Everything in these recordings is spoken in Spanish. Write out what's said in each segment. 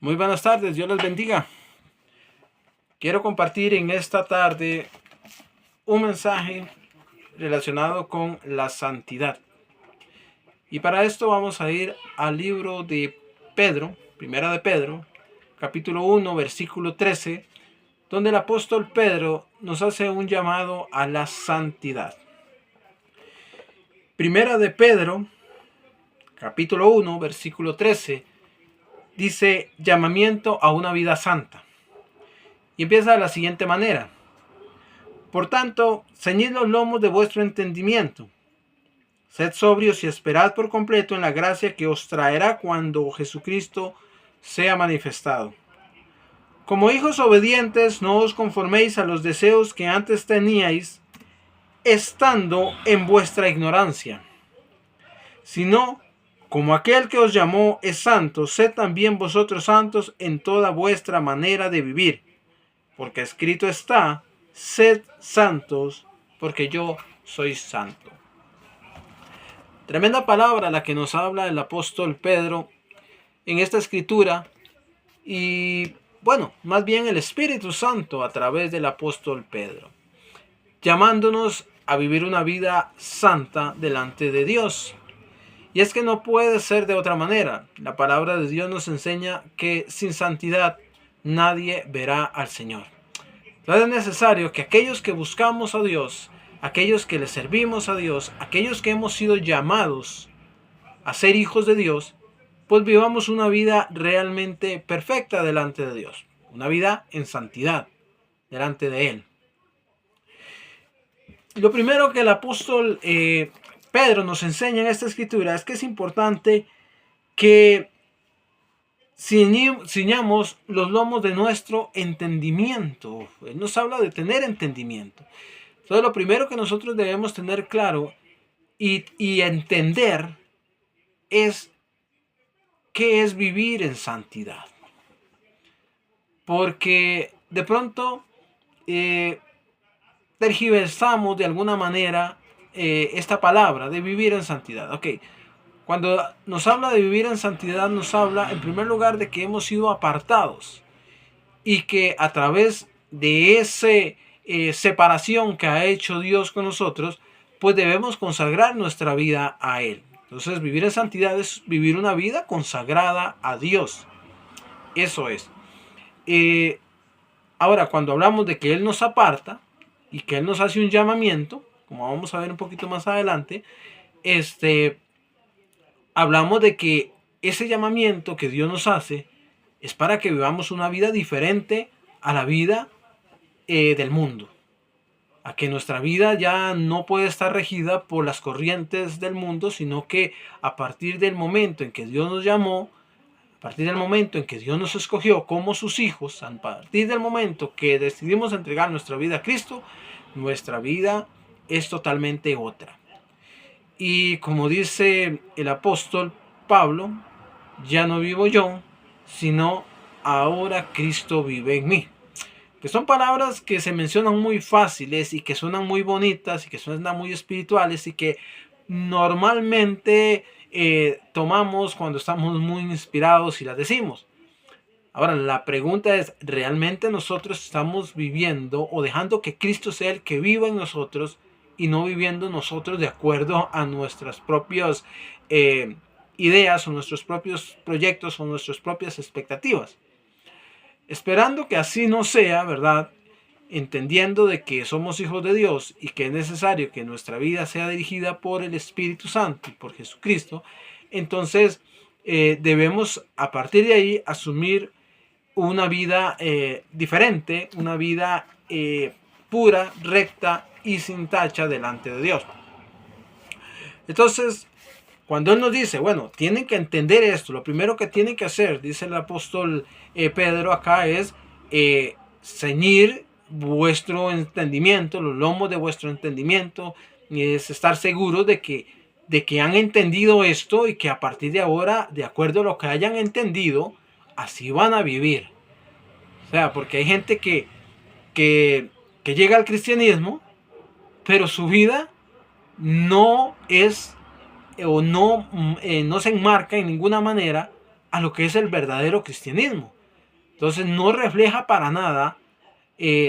Muy buenas tardes, Dios les bendiga. Quiero compartir en esta tarde un mensaje relacionado con la santidad. Y para esto vamos a ir al libro de Pedro, primera de Pedro, capítulo 1, versículo 13, donde el apóstol Pedro nos hace un llamado a la santidad. Primera de Pedro, capítulo 1, versículo 13, dice llamamiento a una vida santa. Y empieza de la siguiente manera. Por tanto, ceñid los lomos de vuestro entendimiento. Sed sobrios y esperad por completo en la gracia que os traerá cuando Jesucristo sea manifestado. Como hijos obedientes, no os conforméis a los deseos que antes teníais, estando en vuestra ignorancia, sino, como aquel que os llamó es santo, sed también vosotros santos en toda vuestra manera de vivir, porque escrito está: sed santos, porque yo soy santo. Tremenda palabra la que nos habla el apóstol Pedro en esta escritura, y bueno, más bien el Espíritu Santo a través del apóstol Pedro, llamándonos a vivir una vida santa delante de Dios. Y es que no puede ser de otra manera. La palabra de Dios nos enseña que sin santidad nadie verá al Señor. Entonces es necesario que aquellos que buscamos a Dios, aquellos que le servimos a Dios, aquellos que hemos sido llamados a ser hijos de Dios, pues vivamos una vida realmente perfecta delante de Dios. Una vida en santidad delante de Él. Lo primero que el apóstol Pedro nos enseña en esta escritura es que es importante que ciñamos los lomos de nuestro entendimiento. Él nos habla de tener entendimiento. Entonces lo primero que nosotros debemos tener claro y entender es qué es vivir en santidad. Porque de pronto tergiversamos de alguna manera esta palabra de vivir en santidad. Ok, cuando nos habla de vivir en santidad, nos habla en primer lugar de que hemos sido apartados y que a través de esa separación que ha hecho Dios con nosotros, pues debemos consagrar nuestra vida a Él. Entonces, vivir en santidad es vivir una vida consagrada a Dios. Eso es. Ahora, cuando hablamos de que Él nos aparta y que Él nos hace un llamamiento, como vamos a ver un poquito más adelante, hablamos de que ese llamamiento que Dios nos hace es para que vivamos una vida diferente a la vida del mundo. A que nuestra vida ya no puede estar regida por las corrientes del mundo, sino que a partir del momento en que Dios nos llamó, a partir del momento en que Dios nos escogió como sus hijos, a partir del momento que decidimos entregar nuestra vida a Cristo, nuestra vida es totalmente otra. Y como dice el apóstol Pablo, ya no vivo yo, sino ahora Cristo vive en mí. Que son palabras que se mencionan muy fáciles y que suenan muy bonitas y que suenan muy espirituales y que normalmente tomamos cuando estamos muy inspirados y las decimos. Ahora, la pregunta es, ¿realmente nosotros estamos viviendo o dejando que Cristo sea el que viva en nosotros y no viviendo nosotros de acuerdo a nuestras propias ideas o nuestros propios proyectos o nuestras propias expectativas? Esperando que así no sea, ¿verdad? Entendiendo de que somos hijos de Dios y que es necesario que nuestra vida sea dirigida por el Espíritu Santo y por Jesucristo, entonces debemos a partir de ahí asumir una vida diferente, una vida pura, recta y sin tacha delante de Dios. Entonces, cuando Él nos dice, bueno, tienen que entender esto, lo primero que tienen que hacer, dice el apóstol Pedro acá, es ceñir vuestro entendimiento, los lomos de vuestro entendimiento, es estar seguros de que han entendido esto y que a partir de ahora, de acuerdo a lo que hayan entendido, así van a vivir. O sea, porque hay gente que llega al cristianismo, pero su vida no es o no se enmarca en ninguna manera a lo que es el verdadero cristianismo. Entonces no refleja para nada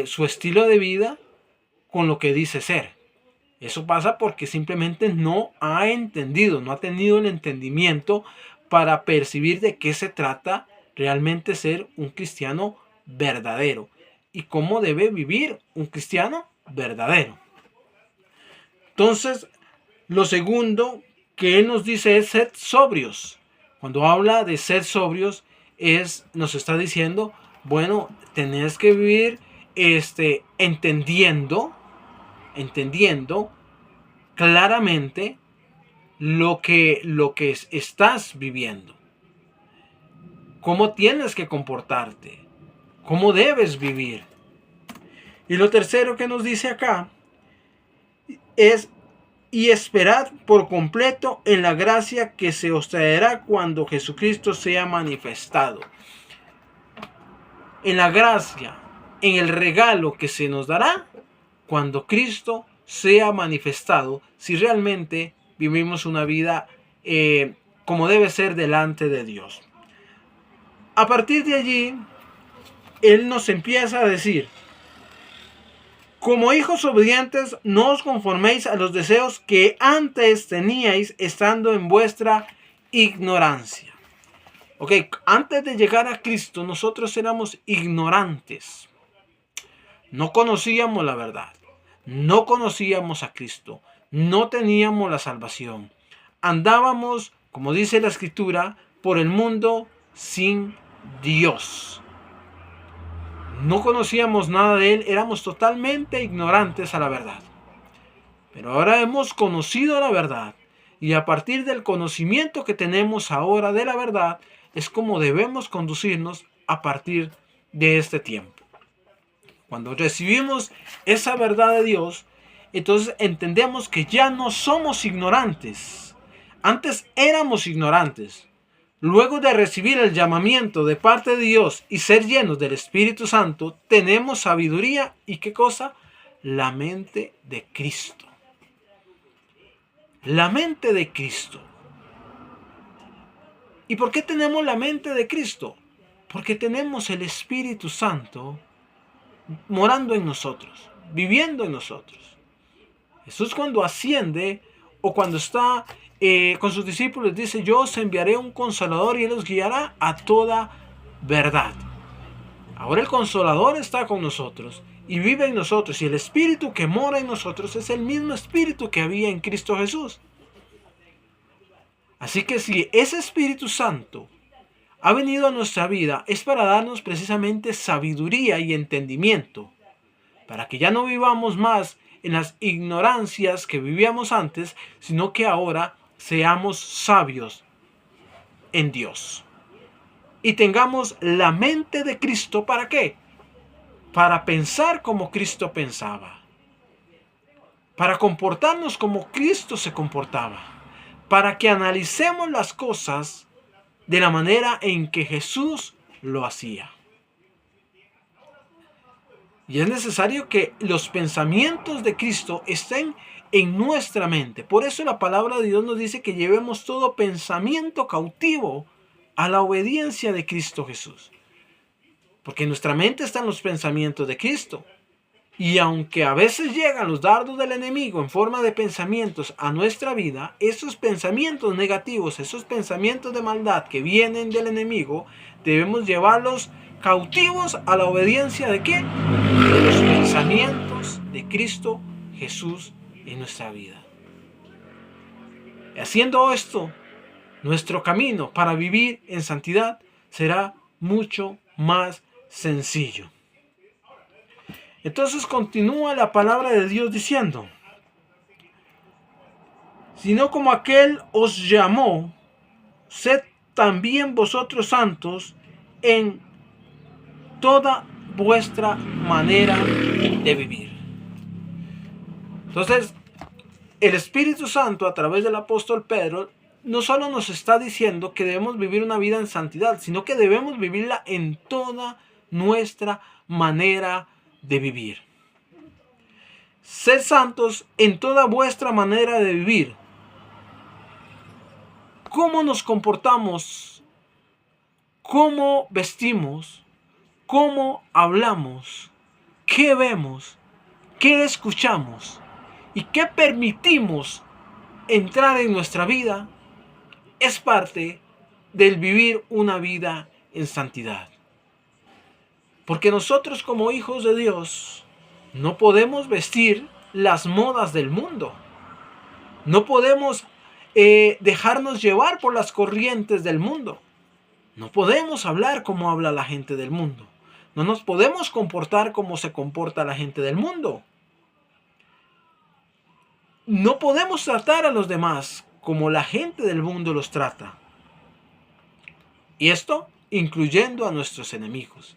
su estilo de vida con lo que dice ser. Eso pasa porque simplemente no ha entendido, no ha tenido el entendimiento para percibir de qué se trata realmente ser un cristiano verdadero y cómo debe vivir un cristiano verdadero. Entonces, lo segundo que él nos dice es ser sobrios. Cuando habla de ser sobrios, nos está diciendo, bueno, tenés que vivir entendiendo claramente lo que estás viviendo. Cómo tienes que comportarte. Cómo debes vivir. Y lo tercero que nos dice acá es: y esperad por completo en la gracia que se os traerá cuando Jesucristo sea manifestado. En la gracia, en el regalo que se nos dará cuando Cristo sea manifestado, si realmente vivimos una vida como debe ser delante de Dios. A partir de allí, Él nos empieza a decir: como hijos obedientes, no os conforméis a los deseos que antes teníais estando en vuestra ignorancia. Ok, antes de llegar a Cristo, nosotros éramos ignorantes. No conocíamos la verdad. No conocíamos a Cristo. No teníamos la salvación. Andábamos, como dice la Escritura, por el mundo sin Dios. No conocíamos nada de Él, éramos totalmente ignorantes a la verdad. Pero ahora hemos conocido la verdad, y a partir del conocimiento que tenemos ahora de la verdad, es como debemos conducirnos a partir de este tiempo. Cuando recibimos esa verdad de Dios, entonces entendemos que ya no somos ignorantes. Antes éramos ignorantes. Luego de recibir el llamamiento de parte de Dios y ser llenos del Espíritu Santo, tenemos sabiduría y ¿qué cosa? La mente de Cristo. La mente de Cristo. ¿Y por qué tenemos la mente de Cristo? Porque tenemos el Espíritu Santo morando en nosotros, viviendo en nosotros. Jesús cuando asciende o cuando está con sus discípulos dice: yo os enviaré un consolador y él os guiará a toda verdad. Ahora el consolador está con nosotros y vive en nosotros, y el Espíritu que mora en nosotros es el mismo Espíritu que había en Cristo Jesús. Así que si ese Espíritu Santo ha venido a nuestra vida, es para darnos precisamente sabiduría y entendimiento, para que ya no vivamos más en las ignorancias que vivíamos antes, sino que ahora seamos sabios en Dios. Y tengamos la mente de Cristo, ¿para qué? Para pensar como Cristo pensaba. Para comportarnos como Cristo se comportaba. Para que analicemos las cosas de la manera en que Jesús lo hacía. Y es necesario que los pensamientos de Cristo estén en nuestra mente. Por eso la palabra de Dios nos dice que llevemos todo pensamiento cautivo a la obediencia de Cristo Jesús. Porque en nuestra mente están los pensamientos de Cristo. Y aunque a veces llegan los dardos del enemigo en forma de pensamientos a nuestra vida, esos pensamientos negativos, esos pensamientos de maldad que vienen del enemigo, debemos llevarlos cautivos a la obediencia ¿de qué? De los pensamientos de Cristo Jesús en nuestra vida. Y haciendo esto, nuestro camino para vivir en santidad será mucho más sencillo. Entonces continúa la palabra de Dios diciendo: sino como aquel os llamó, sed también vosotros santos en toda vuestra manera de vivir. Entonces, el Espíritu Santo a través del apóstol Pedro no solo nos está diciendo que debemos vivir una vida en santidad, sino que debemos vivirla en toda nuestra manera de vivir. Sed santos en toda vuestra manera de vivir. ¿Cómo nos comportamos cómo vestimos, cómo hablamos, qué vemos, qué escuchamos y qué permitimos entrar en nuestra vida es parte del vivir una vida en santidad. Porque nosotros como hijos de Dios no podemos vestir las modas del mundo. No podemos dejarnos llevar por las corrientes del mundo. No podemos hablar como habla la gente del mundo. No nos podemos comportar como se comporta la gente del mundo. No podemos tratar a los demás como la gente del mundo los trata. Y esto incluyendo a nuestros enemigos.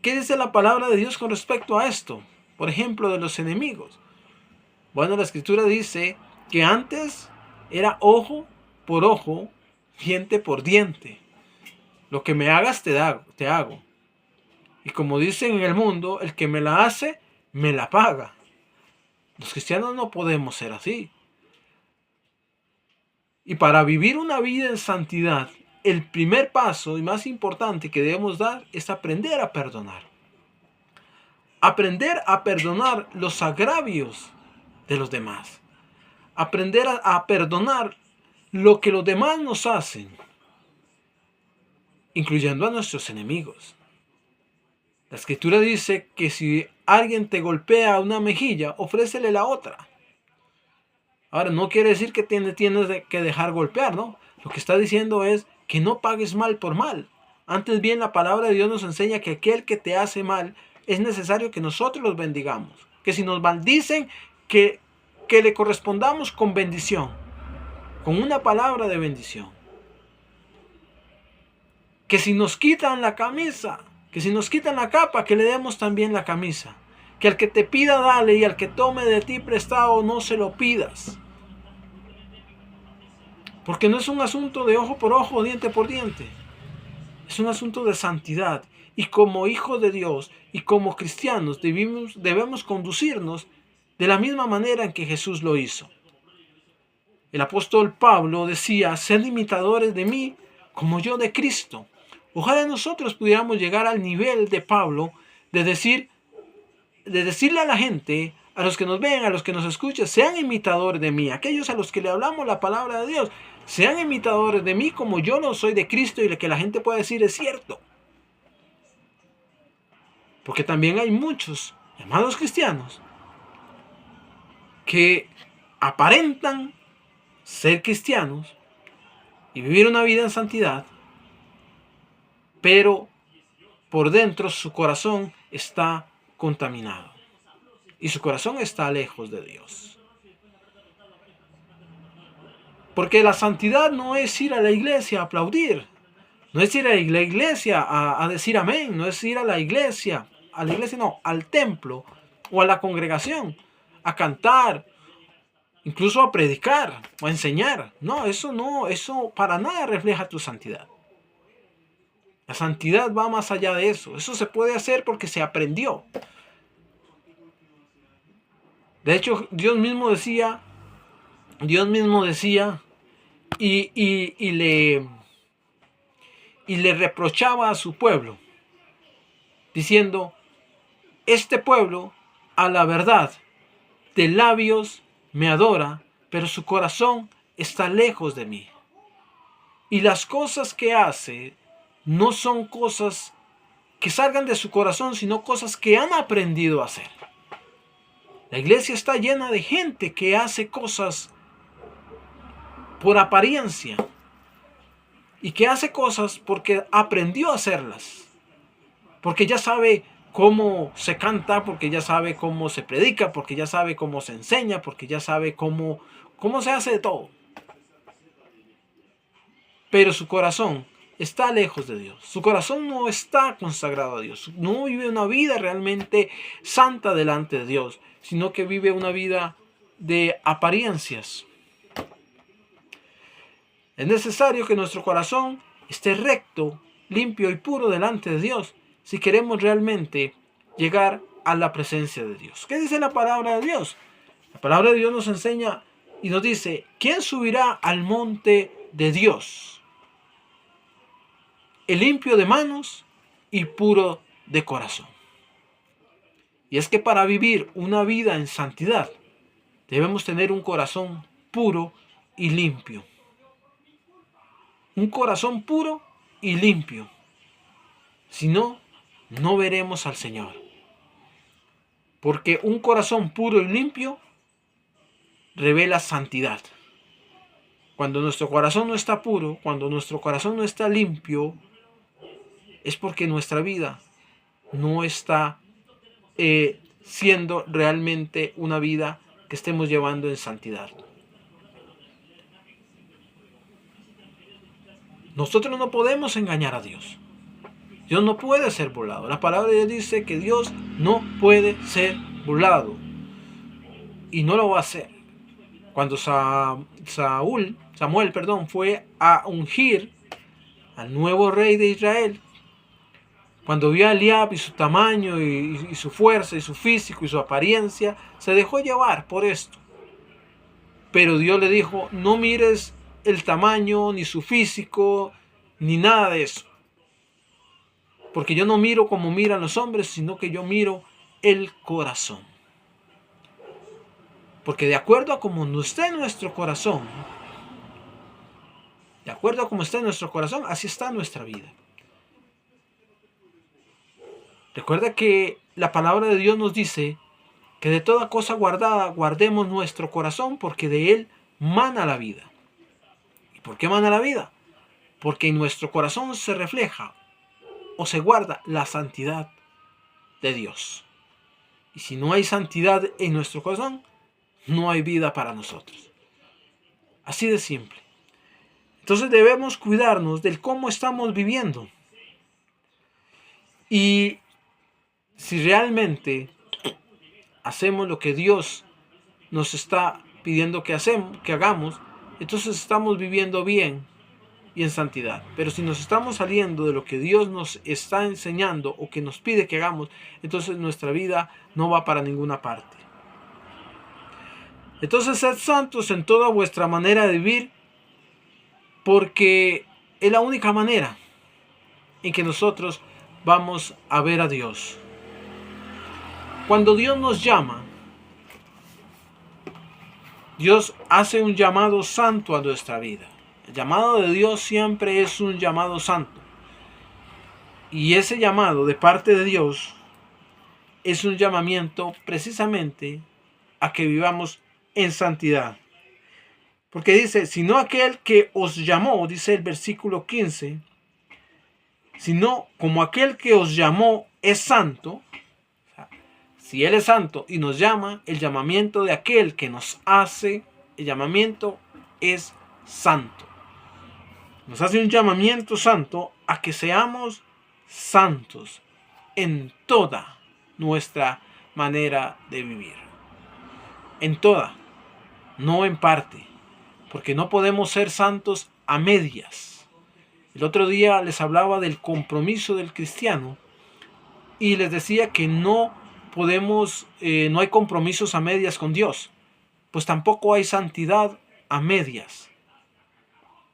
¿Qué dice la palabra de Dios con respecto a esto? Por ejemplo, de los enemigos. Bueno, la escritura dice que antes era ojo por ojo, diente por diente. Lo que me hagas te hago. Y como dicen en el mundo, el que me la hace, me la paga. Los cristianos no podemos ser así. Y para vivir una vida en santidad, el primer paso y más importante que debemos dar es aprender a perdonar. Aprender a perdonar los agravios de los demás. Aprender a perdonar lo que los demás nos hacen, incluyendo a nuestros enemigos. La escritura dice que si alguien te golpea una mejilla, ofrécele la otra. Ahora, no quiere decir que tienes que dejar golpear, ¿no? Lo que está diciendo es que no pagues mal por mal. Antes bien, la palabra de Dios nos enseña que aquel que te hace mal, es necesario que nosotros los bendigamos. Que si nos maldicen, que le correspondamos con bendición. Con una palabra de bendición. Que si nos quitan la camisa, que si nos quitan la capa, que le demos también la camisa. Que al que te pida, dale, y al que tome de ti prestado, no se lo pidas. Porque no es un asunto de ojo por ojo, diente por diente. Es un asunto de santidad. Y como hijos de Dios y como cristianos debemos conducirnos de la misma manera en que Jesús lo hizo. El apóstol Pablo decía, sed imitadores de mí como yo de Cristo. Ojalá nosotros pudiéramos llegar al nivel de Pablo de decirle a la gente, a los que nos ven, a los que nos escuchan, sean imitadores de mí. Aquellos a los que le hablamos la palabra de Dios, sean imitadores de mí como yo lo soy de Cristo, y que la gente pueda decir es cierto. Porque también hay muchos llamados cristianos que aparentan ser cristianos y vivir una vida en santidad, pero por dentro su corazón está contaminado y su corazón está lejos de Dios. Porque la santidad no es ir a la iglesia a aplaudir, no es ir a la iglesia a decir amén, no es ir a la iglesia no, al templo o a la congregación a cantar, incluso a predicar o a enseñar. No, eso para nada refleja tu santidad. La santidad va más allá de eso. Eso se puede hacer porque se aprendió. De hecho, Dios mismo decía y le reprochaba a su pueblo, diciendo, este pueblo a la verdad de labios me adora, pero su corazón está lejos de mí. Y las cosas que hace no son cosas que salgan de su corazón, sino cosas que han aprendido a hacer. La iglesia está llena de gente que hace cosas por apariencia y que hace cosas porque aprendió a hacerlas, porque ya sabe cómo se canta, porque ya sabe cómo se predica, porque ya sabe cómo se enseña, porque ya sabe cómo se hace de todo. Pero su corazón está lejos de Dios. Su corazón no está consagrado a Dios. No vive una vida realmente santa delante de Dios, sino que vive una vida de apariencias. Es necesario que nuestro corazón esté recto, limpio y puro delante de Dios si queremos realmente llegar a la presencia de Dios. ¿Qué dice la palabra de Dios? La palabra de Dios nos enseña y nos dice, ¿quién subirá al monte de Dios? el limpio de manos y puro de corazón. Y es que para vivir una vida en santidad, debemos tener un corazón puro y limpio. Un corazón puro y limpio. Si no, no veremos al Señor. Porque un corazón puro y limpio revela santidad. Cuando nuestro corazón no está puro, cuando nuestro corazón no está limpio, es porque nuestra vida no está siendo realmente una vida que estemos llevando en santidad. Nosotros no podemos engañar a Dios. Dios no puede ser burlado. La palabra de Dios dice que Dios no puede ser burlado. Y no lo va a hacer. Cuando Samuel fue a ungir al nuevo rey de Israel, cuando vio a Eliab y su tamaño y su fuerza y su físico y su apariencia, se dejó llevar por esto. Pero Dios le dijo, no mires el tamaño, ni su físico, ni nada de eso. Porque yo no miro como miran los hombres, sino que yo miro el corazón. Porque de acuerdo a cómo esté nuestro corazón, así está nuestra vida. Recuerda que la palabra de Dios nos dice que de toda cosa guardada guardemos nuestro corazón, porque de él mana la vida. ¿Y por qué mana la vida? Porque en nuestro corazón se refleja o se guarda la santidad de Dios. Y si no hay santidad en nuestro corazón, no hay vida para nosotros. Así de simple. Entonces debemos cuidarnos del cómo estamos viviendo. Y si realmente hacemos lo que Dios nos está pidiendo que hagamos, entonces estamos viviendo bien y en santidad. Pero si nos estamos saliendo de lo que Dios nos está enseñando o que nos pide que hagamos, entonces nuestra vida no va para ninguna parte. Entonces sed santos en toda vuestra manera de vivir, porque es la única manera en que nosotros vamos a ver a Dios. Cuando Dios nos llama, Dios hace un llamado santo a nuestra vida. El llamado de Dios siempre es un llamado santo. Y ese llamado de parte de Dios es un llamamiento precisamente a que vivamos en santidad. Porque dice, sino aquel que os llamó, dice el versículo 15, sino como aquel que os llamó es santo. Si Él es santo y nos llama, el llamamiento de aquel que nos hace, el llamamiento es santo. Nos hace un llamamiento santo a que seamos santos en toda nuestra manera de vivir. En toda, no en parte. Porque no podemos ser santos a medias. El otro día les hablaba del compromiso del cristiano y les decía que no hay compromisos a medias con Dios. Pues tampoco hay santidad a medias.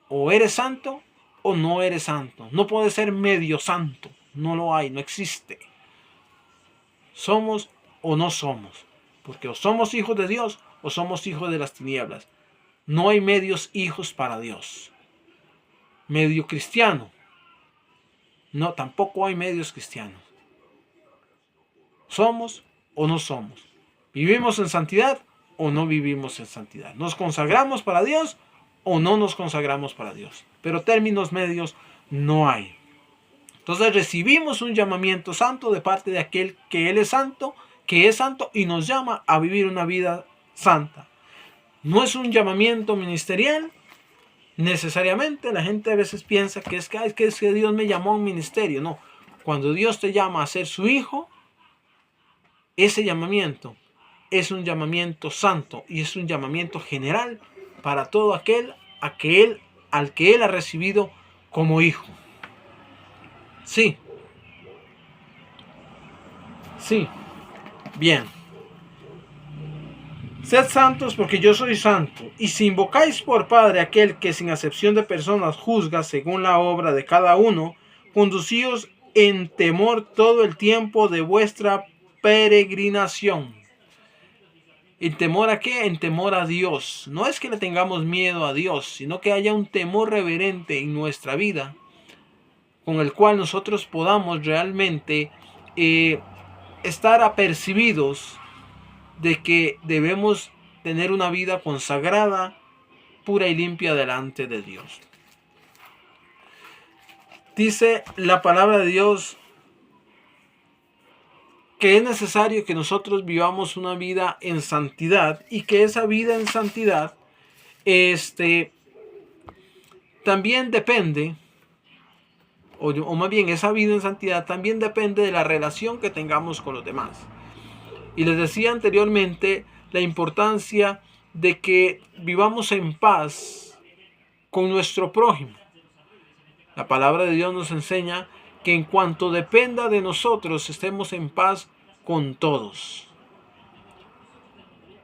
O eres santo o no eres santo. No puede ser medio santo. No lo hay, no existe. Somos o no somos. Porque o somos hijos de Dios o somos hijos de las tinieblas. No hay medios hijos para Dios. Medio cristiano. No, tampoco hay medios cristianos. Somos o no somos. ¿Vivimos en santidad o no vivimos en santidad? ¿Nos consagramos para Dios o no nos consagramos para Dios? Pero términos medios no hay. Entonces recibimos un llamamiento santo de parte de aquel que Él es santo, que es santo y nos llama a vivir una vida santa. No es un llamamiento ministerial, necesariamente. La gente a veces piensa que es que Dios me llamó a un ministerio. No, cuando Dios te llama a ser su hijo, ese llamamiento es un llamamiento santo y es un llamamiento general para todo aquel al que Él ha recibido como hijo. Sí. Bien. Sed santos porque yo soy santo. Y si invocáis por Padre aquel que sin acepción de personas juzga según la obra de cada uno, conducíos en temor todo el tiempo de vuestra peregrinación. ¿En temor a qué? En temor a Dios. No es que le tengamos miedo a Dios, sino que haya un temor reverente en nuestra vida, con el cual nosotros podamos realmente estar apercibidos de que debemos tener una vida consagrada, pura y limpia delante de Dios. Dice la palabra de Dios que es necesario que nosotros vivamos una vida en santidad, y que esa vida en santidad también depende, o más bien esa vida en santidad también depende de la relación que tengamos con los demás. Y les decía anteriormente la importancia de que vivamos en paz con nuestro prójimo. La palabra de Dios nos enseña que en cuanto dependa de nosotros, estemos en paz con todos.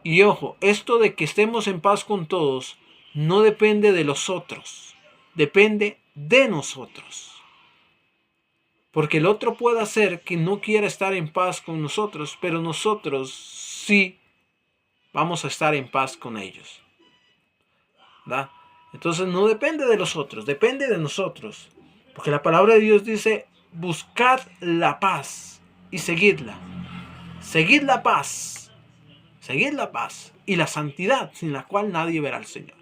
Y ojo, esto de que estemos en paz con todos no depende de los otros, depende de nosotros. Porque el otro puede hacer que no quiera estar en paz con nosotros, pero nosotros sí vamos a estar en paz con ellos, ¿verdad? Entonces no depende de los otros, depende de nosotros. Porque la palabra de Dios dice: buscad la paz y seguidla. Seguid la paz. Seguid la paz y la santidad, sin la cual nadie verá al Señor.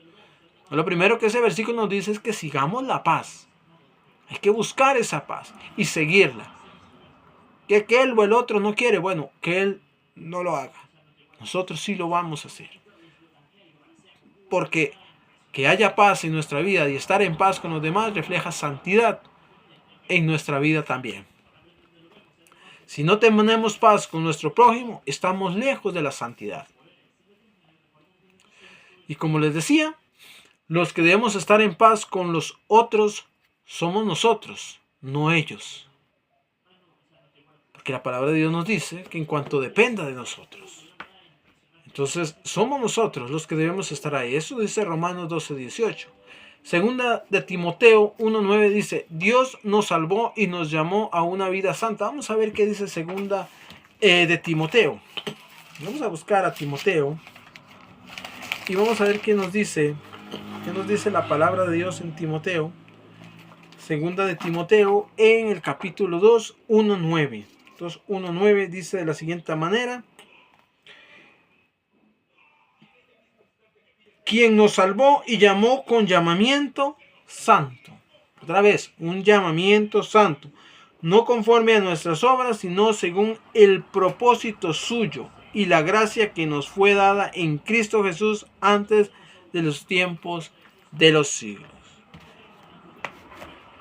Lo primero que ese versículo nos dice es que sigamos la paz. Hay que buscar esa paz y seguirla. Que él o el otro no quiere, bueno, que él no lo haga. Nosotros sí lo vamos a hacer. Porque que haya paz en nuestra vida y estar en paz con los demás refleja santidad en nuestra vida también. Si no tenemos paz con nuestro prójimo, estamos lejos de la santidad. Y como les decía, los que debemos estar en paz con los otros somos nosotros, no ellos. Porque la palabra de Dios nos dice que en cuanto dependa de nosotros. Entonces, somos nosotros los que debemos estar ahí. Eso dice Romanos 12:18. Segunda de Timoteo 1:9 dice: Dios nos salvó y nos llamó a una vida santa. Vamos a ver qué dice segunda de Timoteo. Vamos a buscar a Timoteo y vamos a ver qué nos dice la palabra de Dios en Timoteo. Segunda de Timoteo en el capítulo 2, 1:9. Entonces 1:9 dice de la siguiente manera: quien nos salvó y llamó con llamamiento santo. Otra vez, un llamamiento santo. No conforme a nuestras obras, sino según el propósito suyo y la gracia que nos fue dada en Cristo Jesús antes de los tiempos de los siglos.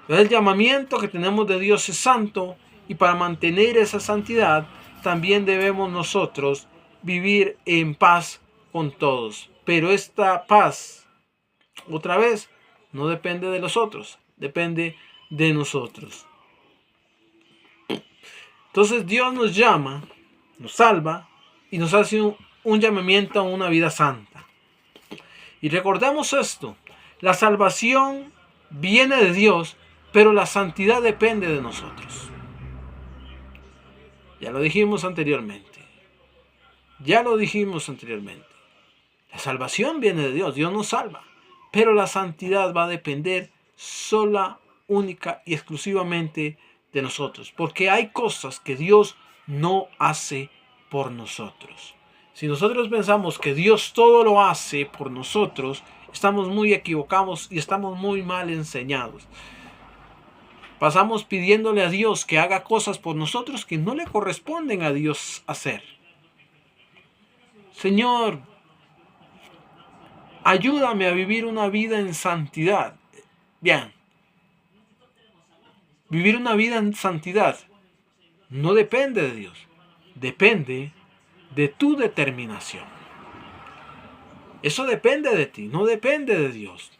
El llamamiento que tenemos de Dios es santo, y para mantener esa santidad también debemos nosotros vivir en paz con todos. Pero esta paz, otra vez, no depende de los otros, depende de nosotros. Entonces Dios nos llama, nos salva y nos hace un llamamiento a una vida santa. Y recordemos esto: la salvación viene de Dios, pero la santidad depende de nosotros. Ya lo dijimos anteriormente. La salvación viene de Dios, Dios nos salva. Pero la santidad va a depender sola, única y exclusivamente de nosotros. Porque hay cosas que Dios no hace por nosotros. Si nosotros pensamos que Dios todo lo hace por nosotros, estamos muy equivocados y estamos muy mal enseñados. Pasamos pidiéndole a Dios que haga cosas por nosotros que no le corresponden a Dios hacer. Señor, ayúdame a vivir una vida en santidad. Bien. Vivir una vida en santidad no depende de Dios. Depende de tu determinación. Eso depende de ti, no depende de Dios.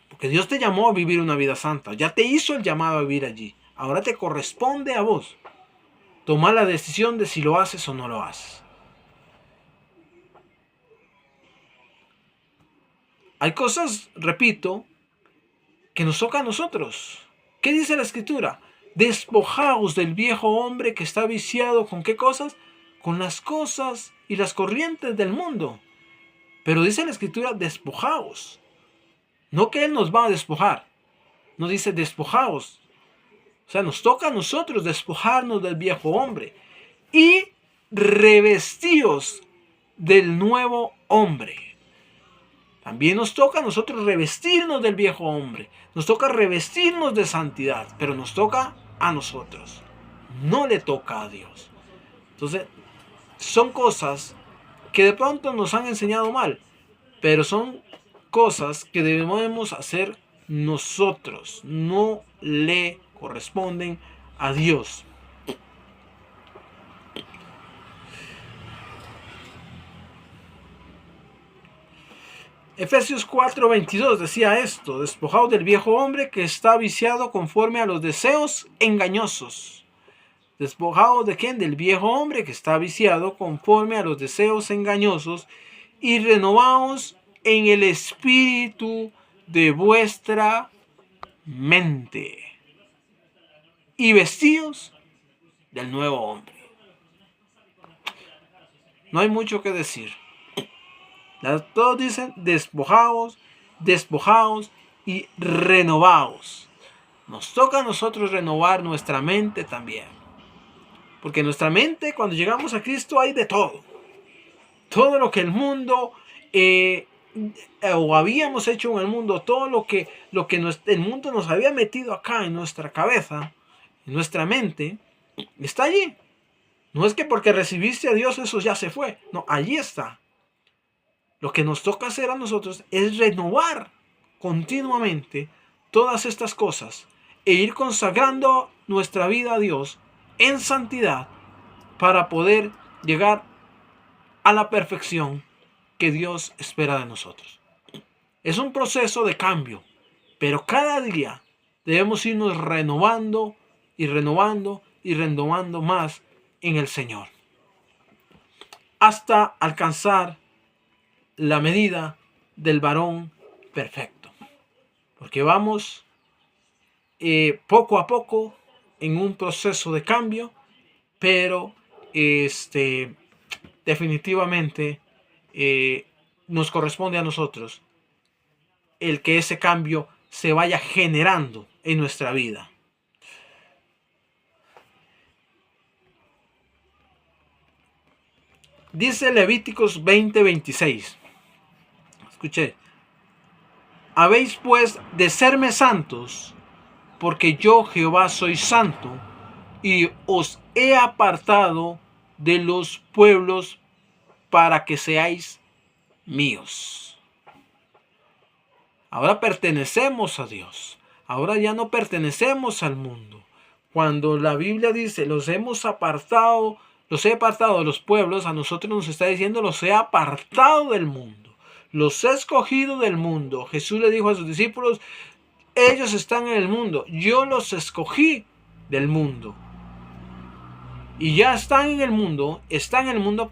Porque Dios te llamó a vivir una vida santa. Ya te hizo el llamado a vivir allí. Ahora te corresponde a vos tomar la decisión de si lo haces o no lo haces. Hay cosas, repito, que nos toca a nosotros. ¿Qué dice la Escritura? Despojaos del viejo hombre que está viciado ¿con qué cosas? Con las cosas y las corrientes del mundo. Pero dice la Escritura, despojaos. No que Él nos va a despojar. No dice despojaos. O sea, nos toca a nosotros despojarnos del viejo hombre. Y revestíos del nuevo hombre. También nos toca a nosotros revestirnos del viejo hombre. Nos toca revestirnos de santidad. Pero nos toca a nosotros. No le toca a Dios. Entonces, son cosas que de pronto nos han enseñado mal. Pero son cosas que debemos hacer nosotros. No le corresponden a Dios. Efesios 4:22 decía esto: despojaos del viejo hombre que está viciado conforme a los deseos engañosos. ¿Despojaos de quién? Del viejo hombre que está viciado conforme a los deseos engañosos, y renovaos en el espíritu de vuestra mente, y vestíos del nuevo hombre. No hay mucho que decir. Todos dicen despojaos, despojaos y renovaos. Nos toca a nosotros renovar nuestra mente también. Porque en nuestra mente, cuando llegamos a Cristo, hay de todo. Todo lo que el mundo o habíamos hecho en el mundo, todo lo que el mundo nos había metido acá en nuestra cabeza, en nuestra mente, está allí. No es que porque recibiste a Dios eso ya se fue. No, allí está. Lo que nos toca hacer a nosotros es renovar continuamente todas estas cosas e ir consagrando nuestra vida a Dios en santidad para poder llegar a la perfección que Dios espera de nosotros. Es un proceso de cambio, pero cada día debemos irnos renovando y renovando y renovando más en el Señor, hasta alcanzar la medida del varón perfecto. Porque vamos poco a poco en un proceso de cambio, pero definitivamente nos corresponde a nosotros el que ese cambio se vaya generando en nuestra vida. Dice Levíticos 20:26. Escuché. Habéis pues de serme santos, porque yo Jehová soy santo, y os he apartado de los pueblos para que seáis míos. Ahora pertenecemos a Dios. Ahora ya no pertenecemos al mundo. Cuando la Biblia dice, los he apartado de los pueblos, a nosotros nos está diciendo, los he apartado del mundo. Los he escogido del mundo. Jesús le dijo a sus discípulos, ellos están en el mundo, yo los escogí del mundo. Y ya están en el mundo,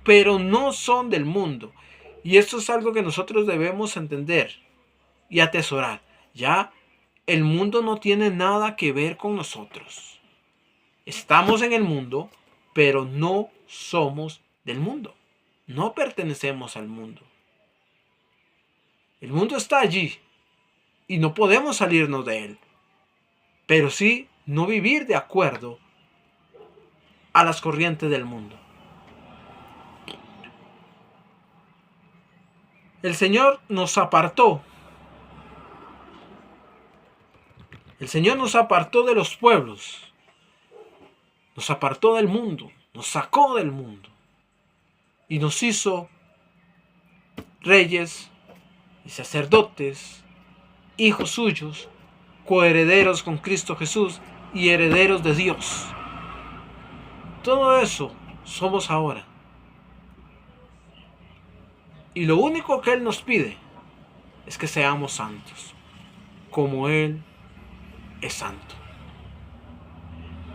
pero no son del mundo. Y esto es algo que nosotros debemos entender y atesorar. Ya el mundo no tiene nada que ver con nosotros. Estamos en el mundo, pero no somos del mundo. No pertenecemos al mundo. El mundo está allí y no podemos salirnos de él. Pero sí no vivir de acuerdo a las corrientes del mundo. El Señor nos apartó. El Señor nos apartó de los pueblos. Nos apartó del mundo. Nos sacó del mundo. Y nos hizo reyes y sacerdotes, hijos suyos, coherederos con Cristo Jesús y herederos de Dios. Todo eso somos ahora. Y lo único que Él nos pide es que seamos santos, como Él es santo.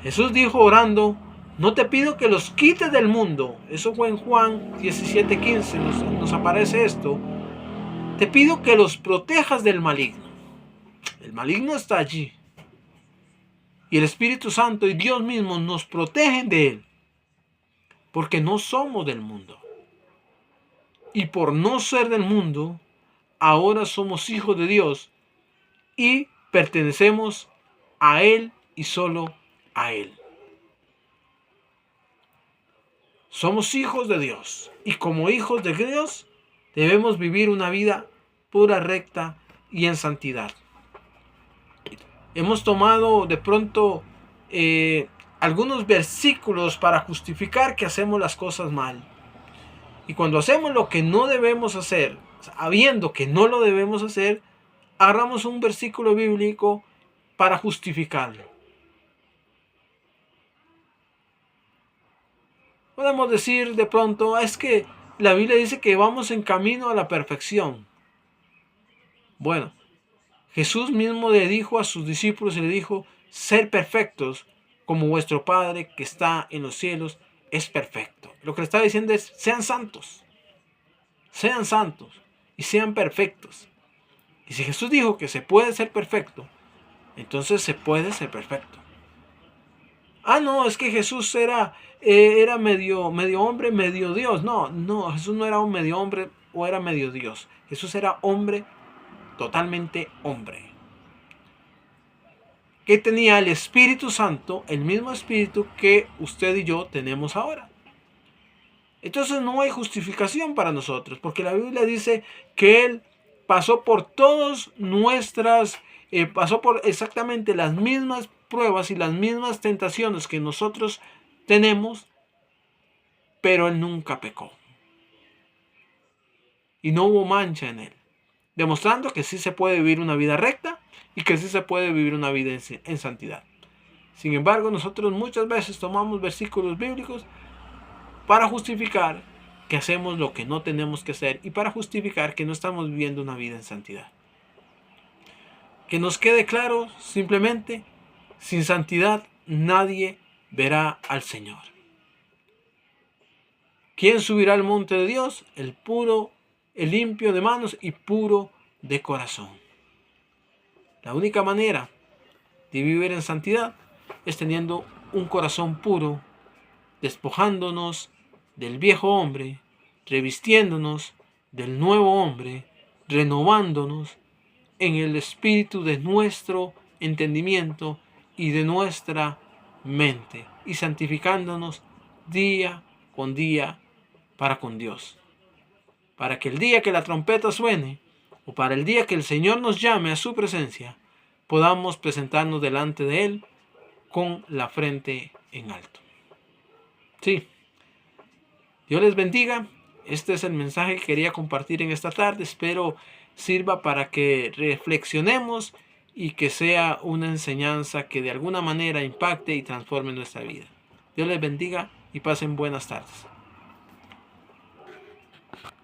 Jesús dijo orando, no te pido que los quites del mundo. Eso fue en Juan 17:15, nos aparece esto. Te pido que los protejas del maligno. El maligno está allí. Y el Espíritu Santo y Dios mismo nos protegen de él, porque no somos del mundo. Y por no ser del mundo, ahora somos hijos de Dios y pertenecemos a Él y solo a Él. Somos hijos de Dios y como hijos de Dios debemos vivir una vida pura, recta y en santidad. Hemos tomado de pronto algunos versículos para justificar que hacemos las cosas mal. Y cuando hacemos lo que no debemos hacer, sabiendo que no lo debemos hacer, agarramos un versículo bíblico para justificarlo. Podemos decir de pronto, es que la Biblia dice que vamos en camino a la perfección. Bueno, Jesús mismo le dijo a sus discípulos y le dijo, ser perfectos como vuestro Padre que está en los cielos es perfecto. Lo que le está diciendo es, sean santos y sean perfectos. Y si Jesús dijo que se puede ser perfecto, entonces se puede ser perfecto. Ah, no, es que Jesús era medio hombre, medio Dios. No, Jesús no era un medio hombre o era medio Dios. Jesús era hombre, totalmente hombre. Que tenía el Espíritu Santo, el mismo Espíritu que usted y yo tenemos ahora. Entonces no hay justificación para nosotros, porque la Biblia dice que Él pasó por todas nuestras, pasó por exactamente las mismas pruebas y las mismas tentaciones que nosotros tenemos, pero Él nunca pecó. Y no hubo mancha en Él, demostrando que sí se puede vivir una vida recta y que sí se puede vivir una vida en santidad. Sin embargo, nosotros muchas veces tomamos versículos bíblicos para justificar que hacemos lo que no tenemos que hacer y para justificar que no estamos viviendo una vida en santidad. Que nos quede claro simplemente, sin santidad nadie verá al Señor. ¿Quién subirá al monte de Dios? El puro, el limpio de manos y puro de corazón. La única manera de vivir en santidad es teniendo un corazón puro, despojándonos del viejo hombre, revistiéndonos del nuevo hombre, renovándonos en el espíritu de nuestro entendimiento y de nuestra mente, y santificándonos día con día para con Dios. Para que el día que la trompeta suene, o para el día que el Señor nos llame a su presencia, podamos presentarnos delante de Él con la frente en alto. Sí. Dios les bendiga. Este es el mensaje que quería compartir en esta tarde. Espero sirva para que reflexionemos y que sea una enseñanza que de alguna manera impacte y transforme nuestra vida. Dios les bendiga y pasen buenas tardes.